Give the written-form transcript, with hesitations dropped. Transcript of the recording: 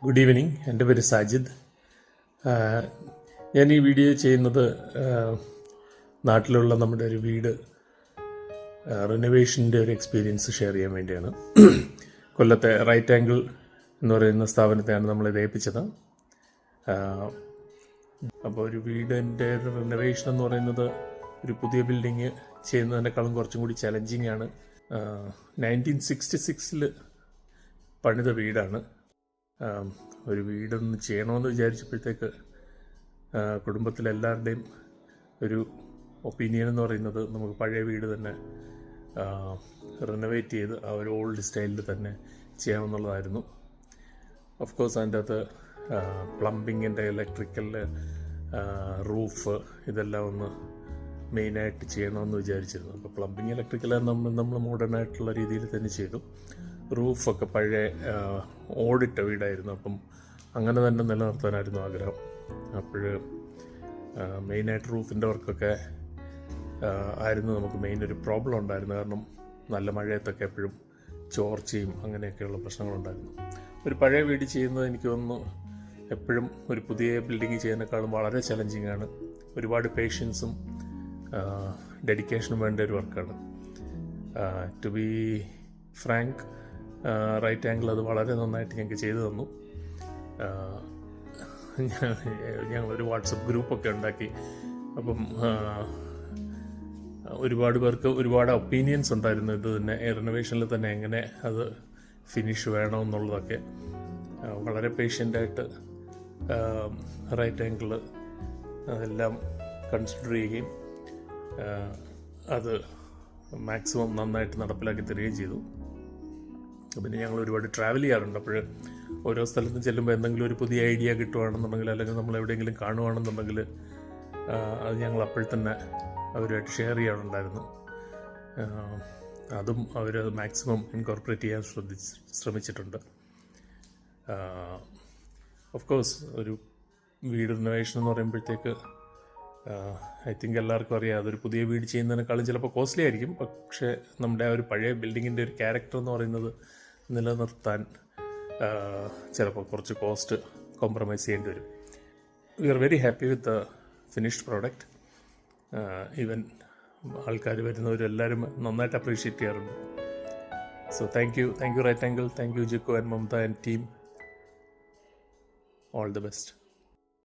Good evening. എൻ്റെ പേര് സാജിദ്. ഞാൻ ഈ വീഡിയോ ചെയ്യുന്നത് നാട്ടിലുള്ള നമ്മുടെ ഒരു വീട് റിനോവേഷൻ്റെ ഒരു എക്സ്പീരിയൻസ് ഷെയർ ചെയ്യാൻ വേണ്ടിയാണ്. കൊല്ലത്തെ റൈറ്റ് ആംഗിൾ എന്ന് പറയുന്ന സ്ഥാപനത്തെയാണ് നമ്മളിത് ഏൽപ്പിച്ചത്. അപ്പോൾ ഒരു വീടിൻ്റെ റിനോവേഷൻ എന്ന് പറയുന്നത് ഒരു പുതിയ ബിൽഡിങ് ചെയ്യുന്നതിനേക്കാളും കുറച്ചും കൂടി ചലഞ്ചിങ് ആണ്. 1966 പണിത വീടാണ്. ഒരു വീടൊന്ന് ചെയ്യണമെന്ന് വിചാരിച്ചപ്പോഴത്തേക്ക് കുടുംബത്തിലെല്ലാവരുടെയും ഒരു ഒപ്പീനിയൻ എന്ന് പറയുന്നത് നമുക്ക് പഴയ വീട് തന്നെ റിനോവേറ്റ് ചെയ്ത് ആ ഒരു ഓൾഡ് സ്റ്റൈലിൽ തന്നെ ചെയ്യാമെന്നുള്ളതായിരുന്നു. ഓഫ് കോഴ്സ് അതിൻ്റെ അകത്ത് പ്ലംബിങ്ങിൻ്റെ, ഇലക്ട്രിക്കൽ, റൂഫ് ഇതെല്ലാം ഒന്ന് മെയിനായിട്ട് ചെയ്യണമെന്ന് വിചാരിച്ചിരുന്നു. അപ്പോൾ പ്ലംബിങ്, ഇലക്ട്രിക്കൽ നമ്മൾ മോഡേണായിട്ടുള്ള രീതിയിൽ തന്നെ ചെയ്തു. റൂഫൊക്കെ പഴയ ഓടിട്ട വീടായിരുന്നു, അപ്പം അങ്ങനെ തന്നെ നിലനിർത്താനായിരുന്നു ആഗ്രഹം. അപ്പോൾ മെയിനായിട്ട് റൂഫിൻ്റെ വർക്കൊക്കെ ആയിരുന്നു നമുക്ക് മെയിൻ ഒരു പ്രോബ്ലം ഉണ്ടായിരുന്നു. കാരണം നല്ല മഴയത്തൊക്കെ എപ്പോഴും ചോർച്ചയും അങ്ങനെയൊക്കെയുള്ള പ്രശ്നങ്ങളുണ്ടായിരുന്നു. ഒരു പഴയ വീട് ചെയ്യുന്നത് എനിക്ക് തോന്നുന്നു എപ്പോഴും ഒരു പുതിയ ബിൽഡിങ് ചെയ്യുന്നതിനേക്കാളും വളരെ ചലഞ്ചിങ് ആണ്. ഒരുപാട് പേഷ്യൻസും ഡെഡിക്കേഷനും വേണ്ട ഒരു വർക്കാണ്. To be frank, right angle അത് വളരെ നന്നായിട്ട് ഞങ്ങൾക്ക് ചെയ്തു തന്നു. ഞങ്ങളൊരു വാട്സപ്പ് ഗ്രൂപ്പൊക്കെ ഉണ്ടാക്കി. അപ്പം ഒരുപാട് പേർക്ക് ഒരുപാട് ഒപ്പീനിയൻസ് ഉണ്ടായിരുന്നു. ഇത് തന്നെ റിനോവേഷനിൽ തന്നെ എങ്ങനെ അത് ഫിനിഷ് വേണമെന്നുള്ളതൊക്കെ വളരെ പേഷ്യൻ്റായിട്ട് റൈറ്റ് ആംഗിൾ അതെല്ലാം കൺസിഡർ ചെയ്യുകയും അത് മാക്സിമം നന്നായിട്ട് നടപ്പിലാക്കി തരികയും ചെയ്തു. പിന്നെ ഞങ്ങൾ ഒരുപാട് ട്രാവൽ ചെയ്യാറുണ്ട്. അപ്പോൾ ഓരോ സ്ഥലത്തും ചെല്ലുമ്പോൾ എന്തെങ്കിലും ഒരു പുതിയ ഐഡിയ കിട്ടുകയാണെന്നുണ്ടെങ്കിൽ, അല്ലെങ്കിൽ നമ്മൾ എവിടെയെങ്കിലും കാണുകയാണെന്നുണ്ടെങ്കിൽ അത് ഞങ്ങൾ അപ്പോൾ തന്നെ അവരുമായിട്ട് ഷെയർ ചെയ്യാറുണ്ടായിരുന്നു. അതും അവർ മാക്സിമം ഇൻകോർപ്പറേറ്റ് ചെയ്യാൻ ശ്രമിച്ചിട്ടുണ്ട്. ഓഫ് കോഴ്സ് ഒരു വീട് റിനോവേഷൻ എന്ന് പറയുമ്പോഴത്തേക്ക് ഐ തിങ്ക് എല്ലാവർക്കും അറിയാം, അതൊരു പുതിയ വീട് ചെയ്യുന്നതിനേക്കാളും ചിലപ്പോൾ കോസ്റ്റ്ലി ആയിരിക്കും. പക്ഷേ നമ്മുടെ ആ ഒരു പഴയ ബിൽഡിങ്ങിൻ്റെ ഒരു ക്യാരക്ടർ എന്ന് പറയുന്നത് നിലനിർത്താൻ ചിലപ്പോൾ കുറച്ച് കോസ്റ്റ് കോംപ്രമൈസ് ചെയ്യേണ്ടി വരും. We are very happy with the finished product. Even ആൾക്കാർ വരുന്നവരെല്ലാവരും നന്നായിട്ട് അപ്രീഷിയേറ്റ് ചെയ്യാറുണ്ട്. So thank you right angle, thank you ജിക്കോ and Mamata and team. All the best.